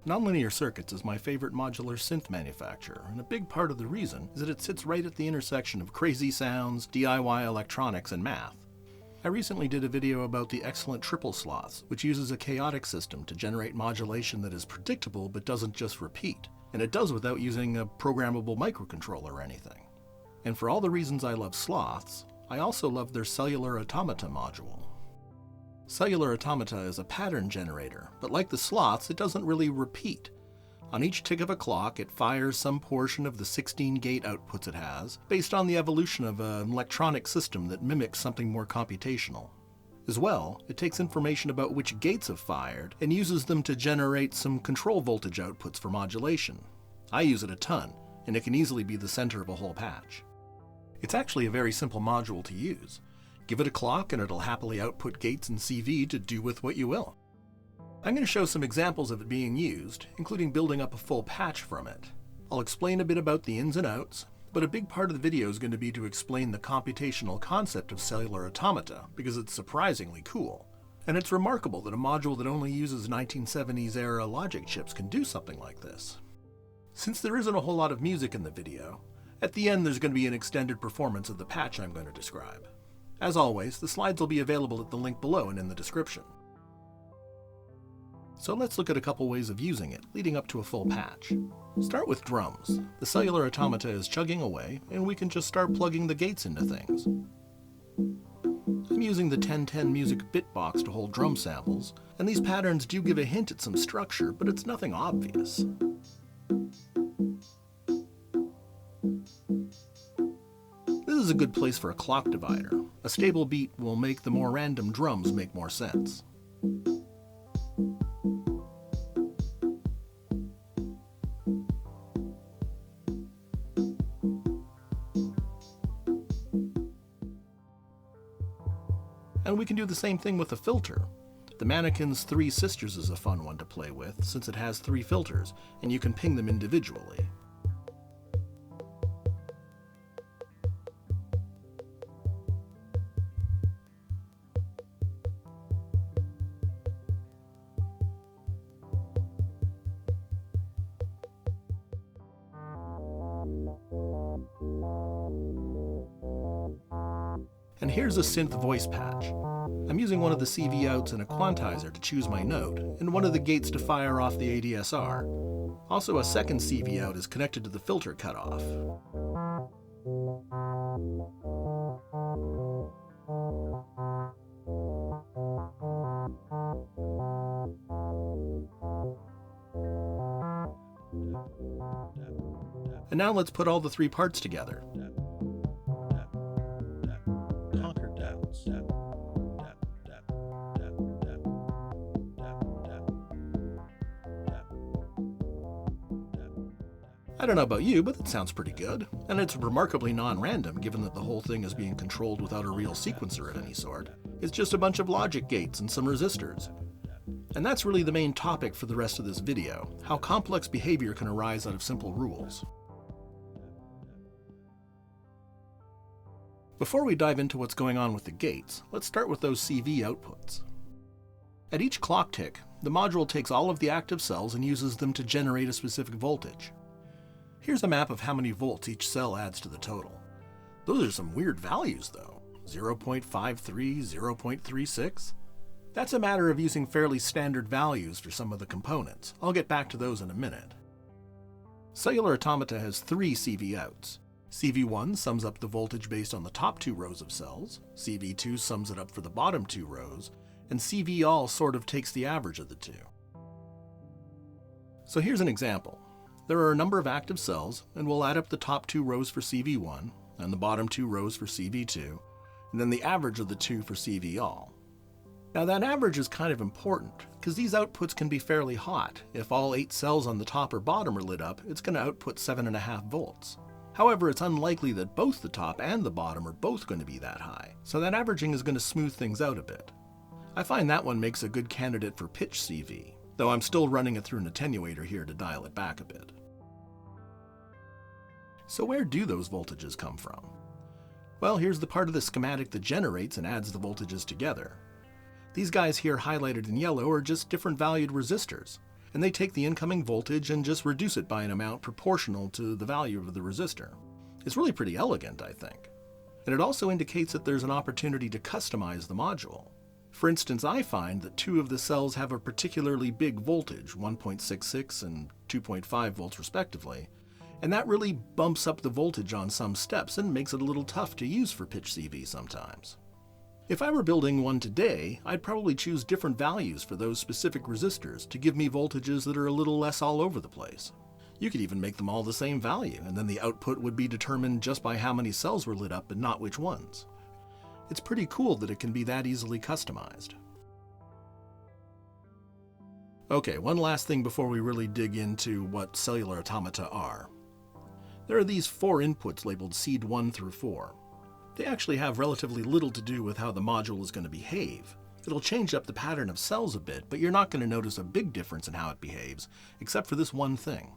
Nonlinear Circuits is my favorite modular synth manufacturer, and a big part of the reason is that it sits right at the intersection of crazy sounds, DIY electronics, and math. I recently did a video about the excellent triple sloths, which uses a chaotic system to generate modulation that is predictable but doesn't just repeat, and it does without using a programmable microcontroller or anything. And for all the reasons I love sloths, I also love their Cellular Automata module. Cellular Automata is a pattern generator, but like the sloths, it doesn't really repeat. On each tick of a clock, it fires some portion of the 16 gate outputs it has, based on the evolution of an electronic system that mimics something more computational. As well, it takes information about which gates have fired and uses them to generate some control voltage outputs for modulation. I use it a ton, and it can easily be the center of a whole patch. It's actually a very simple module to use. Give it a clock and it'll happily output gates and CV to do with what you will. I'm going to show some examples of it being used, including building up a full patch from it. I'll explain a bit about the ins and outs, but a big part of the video is going to be to explain the computational concept of cellular automata, because it's surprisingly cool. And it's remarkable that a module that only uses 1970s era logic chips can do something like this. Since there isn't a whole lot of music in the video, at the end there's going to be an extended performance of the patch I'm going to describe. As always, the slides will be available at the link below and in the description. So let's look at a couple ways of using it, leading up to a full patch. Start with drums. The cellular automata is chugging away, and we can just start plugging the gates into things. I'm using the 1010 Music Bitbox to hold drum samples, and these patterns do give a hint at some structure, but it's nothing obvious. This is a good place for a clock divider. A stable beat will make the more random drums make more sense. And we can do the same thing with a filter. The Mannequin's Three Sisters is a fun one to play with, since it has 3 filters, and you can ping them individually. And here's a synth voice patch. I'm using one of the CV outs and a quantizer to choose my note, and one of the gates to fire off the ADSR. Also, a second CV out is connected to the filter cutoff. And now let's put all the 3 parts together. I don't know about you, but it sounds pretty good, and it's remarkably non-random given that the whole thing is being controlled without a real sequencer of any sort. It's just a bunch of logic gates and some resistors. And that's really the main topic for the rest of this video, how complex behavior can arise out of simple rules. Before we dive into what's going on with the gates, let's start with those CV outputs. At each clock tick, the module takes all of the active cells and uses them to generate a specific voltage. Here's a map of how many volts each cell adds to the total. Those are some weird values though. 0.53, 0.36. That's a matter of using fairly standard values for some of the components. I'll get back to those in a minute. Cellular Automata has 3 CV outs. CV1 sums up the voltage based on the top 2 rows of cells, CV2 sums it up for the bottom 2 rows, and CV-all sort of takes the average of the 2. So here's an example. There are a number of active cells, and we'll add up the top 2 rows for CV1, and the bottom 2 rows for CV2, and then the average of the 2 for CV-all. Now that average is kind of important, because these outputs can be fairly hot. If all 8 cells on the top or bottom are lit up, it's going to output 7.5 volts. However, it's unlikely that both the top and the bottom are both going to be that high, so that averaging is going to smooth things out a bit. I find that one makes a good candidate for pitch CV, though I'm still running it through an attenuator here to dial it back a bit. So where do those voltages come from? Well, here's the part of the schematic that generates and adds the voltages together. These guys here highlighted in yellow are just different valued resistors, and they take the incoming voltage and just reduce it by an amount proportional to the value of the resistor. It's really pretty elegant, I think. And it also indicates that there's an opportunity to customize the module. For instance, I find that two of the cells have a particularly big voltage, 1.66 and 2.5 volts respectively, and that really bumps up the voltage on some steps and makes it a little tough to use for pitch CV sometimes. If I were building one today, I'd probably choose different values for those specific resistors to give me voltages that are a little less all over the place. You could even make them all the same value, and then the output would be determined just by how many cells were lit up and not which ones. It's pretty cool that it can be that easily customized. Okay, one last thing before we really dig into what cellular automata are. There are these 4 inputs labeled seed 1 through 4. They actually have relatively little to do with how the module is going to behave. It'll change up the pattern of cells a bit, but you're not going to notice a big difference in how it behaves, except for this one thing.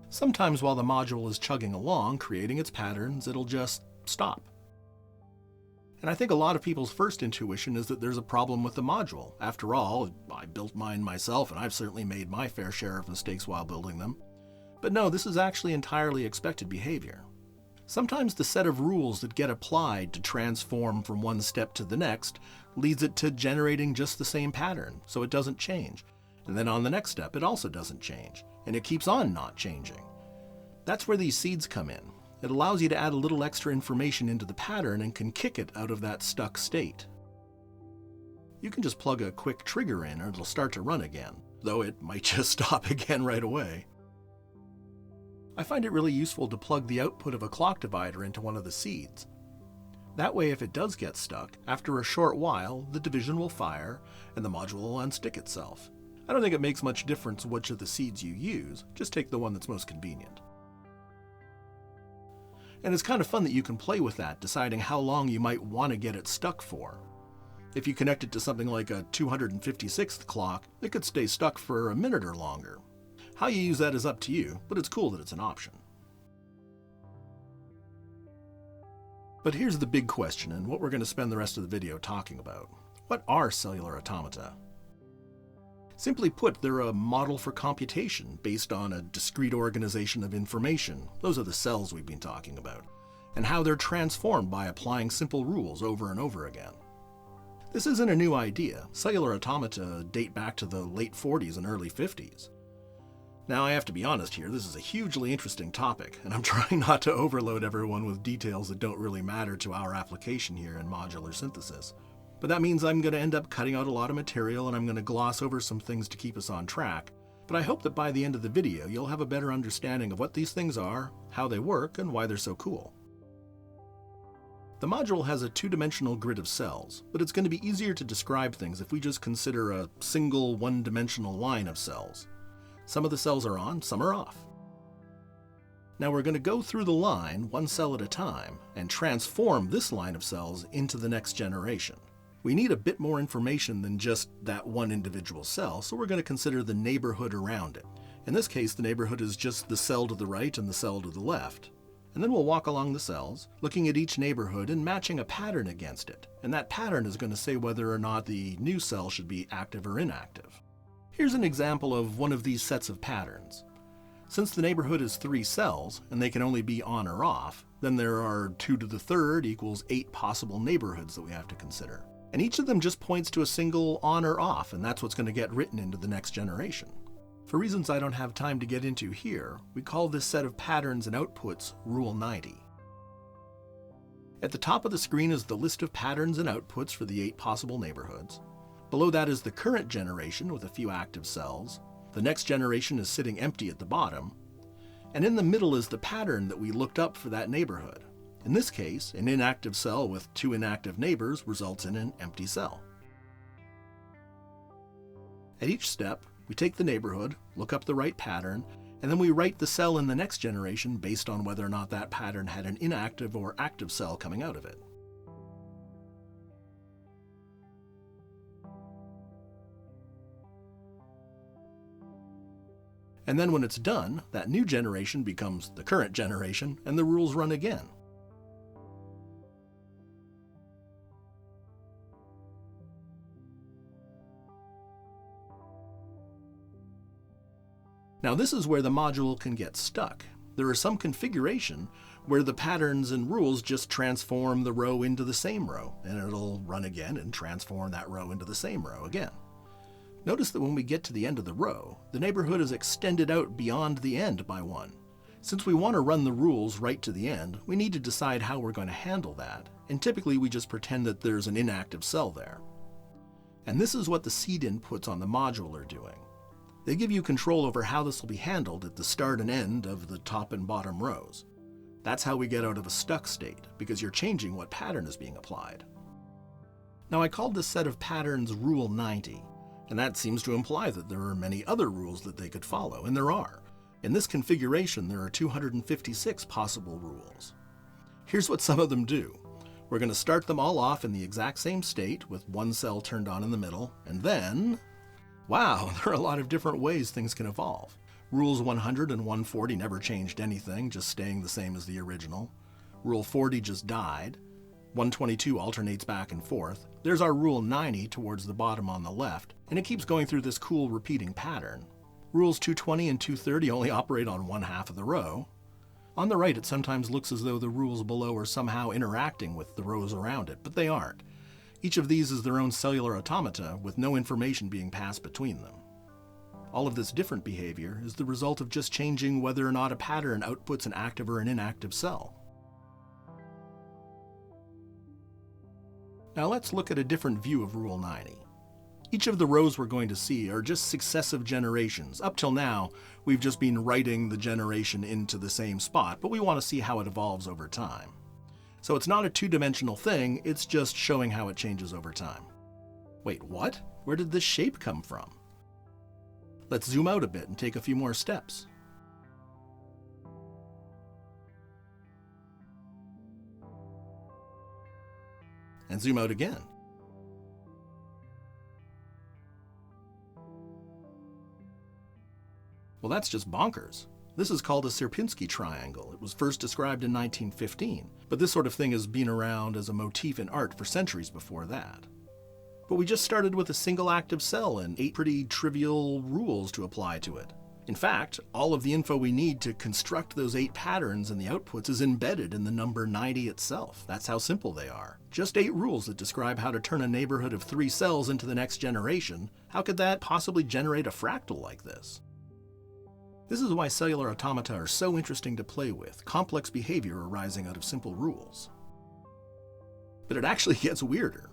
Sometimes while the module is chugging along, creating its patterns, it'll just stop. And I think a lot of people's first intuition is that there's a problem with the module. After all, I built mine myself, and I've certainly made my fair share of mistakes while building them. But no, this is actually entirely expected behavior. Sometimes the set of rules that get applied to transform from one step to the next leads it to generating just the same pattern, so it doesn't change. And then on the next step, it also doesn't change, and it keeps on not changing. That's where these seeds come in. It allows you to add a little extra information into the pattern and can kick it out of that stuck state. You can just plug a quick trigger in and it'll start to run again, though it might just stop again right away. I find it really useful to plug the output of a clock divider into one of the seeds. That way, if it does get stuck, after a short while, the division will fire and the module will unstick itself. I don't think it makes much difference which of the seeds you use, just take the one that's most convenient. And it's kind of fun that you can play with that, deciding how long you might want to get it stuck for. If you connect it to something like a 256th clock, it could stay stuck for a minute or longer. How you use that is up to you, but it's cool that it's an option. But here's the big question, and what we're going to spend the rest of the video talking about. What are cellular automata? Simply put, they're a model for computation based on a discrete organization of information. Those are the cells we've been talking about, and how they're transformed by applying simple rules over and over again. This isn't a new idea. Cellular automata date back to the late 40s and early 50s. Now, I have to be honest here, this is a hugely interesting topic, and I'm trying not to overload everyone with details that don't really matter to our application here in modular synthesis. But that means I'm going to end up cutting out a lot of material, and I'm going to gloss over some things to keep us on track. But I hope that by the end of the video, you'll have a better understanding of what these things are, how they work, and why they're so cool. The module has a two-dimensional grid of cells, but it's going to be easier to describe things if we just consider a single one-dimensional line of cells. Some of the cells are on, some are off. Now we're going to go through the line, one cell at a time, and transform this line of cells into the next generation. We need a bit more information than just that one individual cell, so we're going to consider the neighborhood around it. In this case, the neighborhood is just the cell to the right and the cell to the left. And then we'll walk along the cells, looking at each neighborhood and matching a pattern against it. And that pattern is going to say whether or not the new cell should be active or inactive. Here's an example of one of these sets of patterns. Since the neighborhood is 3 cells, and they can only be on or off, then there are 2 to the third equals 8 possible neighborhoods that we have to consider. And each of them just points to a single on or off, and that's what's going to get written into the next generation. For reasons I don't have time to get into here, we call this set of patterns and outputs Rule 90. At the top of the screen is the list of patterns and outputs for the 8 possible neighborhoods. Below that is the current generation with a few active cells. The next generation is sitting empty at the bottom. And in the middle is the pattern that we looked up for that neighborhood. In this case, an inactive cell with 2 inactive neighbors results in an empty cell. At each step, we take the neighborhood, look up the right pattern, and then we write the cell in the next generation based on whether or not that pattern had an inactive or active cell coming out of it. And then when it's done, that new generation becomes the current generation, and the rules run again. Now this is where the module can get stuck. There is some configuration where the patterns and rules just transform the row into the same row, and it'll run again and transform that row into the same row again. Notice that when we get to the end of the row, the neighborhood is extended out beyond the end by 1. Since we want to run the rules right to the end, we need to decide how we're going to handle that, and typically we just pretend that there's an inactive cell there. And this is what the seed inputs on the module are doing. They give you control over how this will be handled at the start and end of the top and bottom rows. That's how we get out of a stuck state, because you're changing what pattern is being applied. Now I called this set of patterns Rule 90, and that seems to imply that there are many other rules that they could follow, and there are. In this configuration, there are 256 possible rules. Here's what some of them do. We're going to start them all off in the exact same state with one cell turned on in the middle, and then, wow, there are a lot of different ways things can evolve. Rules 100 and 140 never changed anything, just staying the same as the original. Rule 40 just died. 122 alternates back and forth. There's our Rule 90 towards the bottom on the left, and it keeps going through this cool repeating pattern. Rules 220 and 230 only operate on one half of the row. On the right, it sometimes looks as though the rules below are somehow interacting with the rows around it, but they aren't. Each of these is their own cellular automata with no information being passed between them. All of this different behavior is the result of just changing whether or not a pattern outputs an active or an inactive cell. Now let's look at a different view of Rule 90. Each of the rows we're going to see are just successive generations. Up till now, we've just been writing the generation into the same spot, but we want to see how it evolves over time. So it's not a two-dimensional thing, it's just showing how it changes over time. Wait, what? Where did this shape come from? Let's zoom out a bit and take a few more steps. And zoom out again. Well, that's just bonkers. This is called a Sierpinski triangle. It was first described in 1915, but this sort of thing has been around as a motif in art for centuries before that. But we just started with a single active cell and 8 pretty trivial rules to apply to it. In fact, all of the info we need to construct those 8 patterns and the outputs is embedded in the number 90 itself. That's how simple they are. Just 8 rules that describe how to turn a neighborhood of 3 cells into the next generation. How could that possibly generate a fractal like this? This is why cellular automata are so interesting to play with, complex behavior arising out of simple rules. But it actually gets weirder.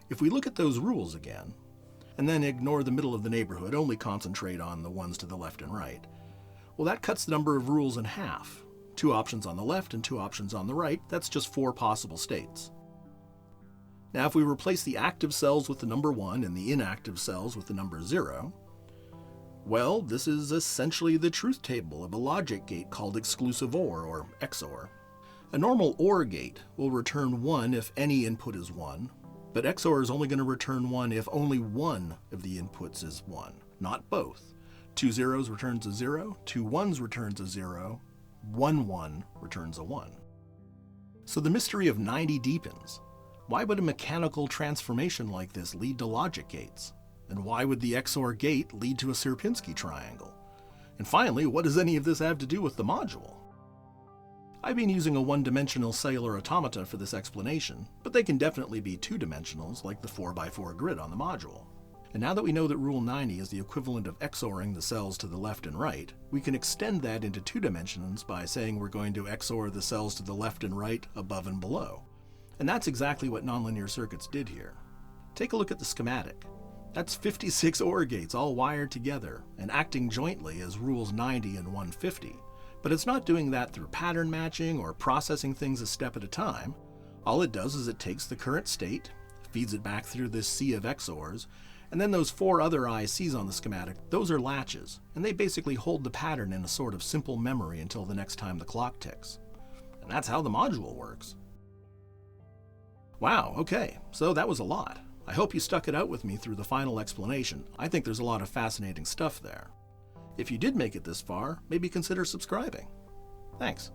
If we look at those rules again, and then ignore the middle of the neighborhood, only concentrate on the ones to the left and right, well, that cuts the number of rules in half. 2 options on the left and 2 options on the right, that's just 4 possible states. Now, if we replace the active cells with the number 1 and the inactive cells with the number 0, well, this is essentially the truth table of a logic gate called exclusive or XOR. A normal OR gate will return 1 if any input is 1, but XOR is only going to return 1 if only one of the inputs is 1, not both. 2 zeros returns a 0, 2 ones returns a 0, 1 1 returns a 1. So the mystery of 90 deepens. Why would a mechanical transformation like this lead to logic gates? And why would the XOR gate lead to a Sierpinski triangle? And finally, what does any of this have to do with the module? I've been using a one-dimensional cellular automata for this explanation, but they can definitely be two-dimensionals, like the 4x4 grid on the module. And now that we know that Rule 90 is the equivalent of XORing the cells to the left and right, we can extend that into 2 dimensions by saying we're going to XOR the cells to the left and right, above and below. And that's exactly what nonlinear circuits did here. Take a look at the schematic. That's 56 OR gates all wired together and acting jointly as Rules 90 and 150. But it's not doing that through pattern matching or processing things a step at a time. All it does is it takes the current state, feeds it back through this sea of XORs, and then those 4 other ICs on the schematic, those are latches, and they basically hold the pattern in a sort of simple memory until the next time the clock ticks. And that's how the module works. Wow, okay, so that was a lot. I hope you stuck it out with me through the final explanation. I think there's a lot of fascinating stuff there. If you did make it this far, maybe consider subscribing. Thanks.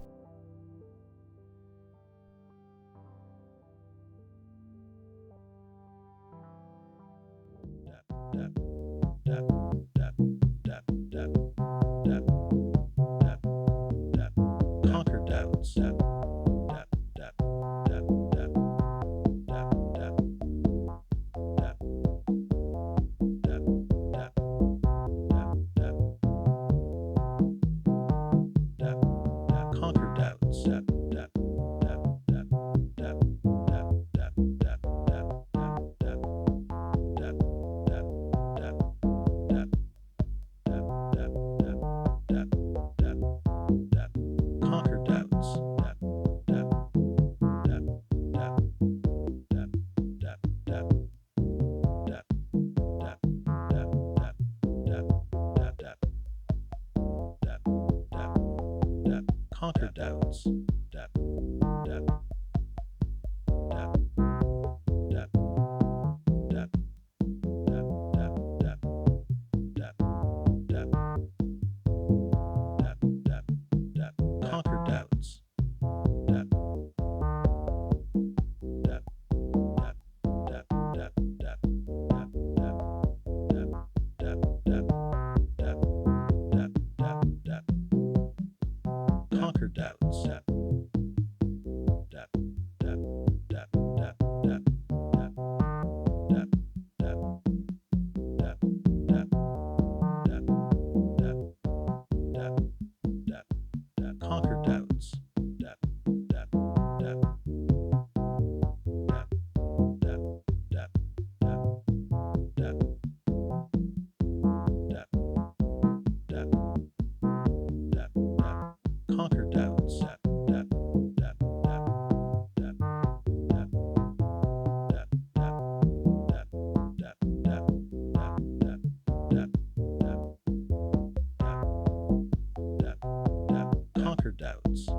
conquer doubts. Conquer doubts. Conquer doubts. Conquer doubts. Conquer doubts. Conquer doubts.